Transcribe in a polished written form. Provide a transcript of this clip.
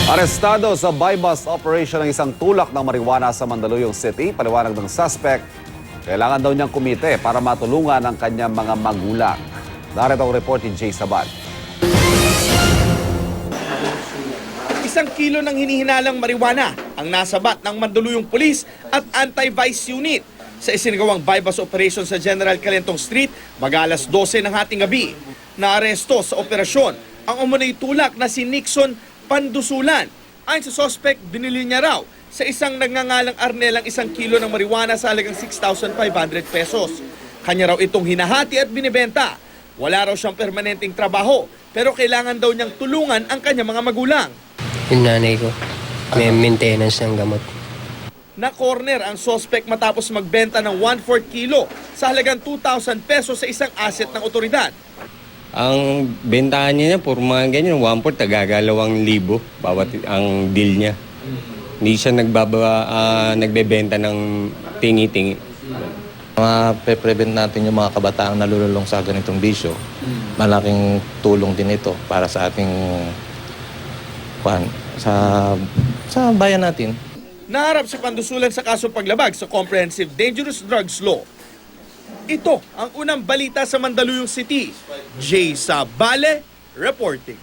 Arestado sa buy-bust operation ng isang tulak ng marijuana sa Mandaluyong City. Paliwanag ng suspect, kailangan daw niyang kumite para matulungan ang kanyang mga magulang. Narito ang report ni Jay Sabat. 1 kilo ng hinihinalang marijuana ang nasabat ng Mandaluyong Police at Anti-Vice Unit sa isinagawang buy-bust operation sa General Calentong Street, mag-alas 12 ng hating gabi. Naaresto sa operasyon ang umunay tulak na si Nixon Pandusulan. Ayon sa suspect, binili niya raw sa isang nagngangalang Arnel ang 1 kilo ng marijuana sa halagang 6,500 pesos. Kanya raw itong hinahati at binibenta. Wala raw siyang permanenteng trabaho, pero kailangan daw niyang tulungan ang kanyang mga magulang. Yung nanay ko, may maintenance ng gamot. Na-corner ang suspect matapos magbenta ng 1/4 kilo sa halagang 2,000 pesos sa isang asset ng otoridad. Ang bentahan niya for mga ganyan, 1/4, tagagalawang libo bawat ang deal niya. Hindi siya nagbebenta ng tingi-tingi. Mape-prevent natin yung mga kabataang nalululong sa ganitong bisyo. Malaking tulong din ito para sa ating sa bayan natin. Naharap sa pandusulan sa kaso paglabag sa Comprehensive Dangerous Drugs Law. Ito ang unang balita sa Mandaluyong City. Jay Sabale reporting.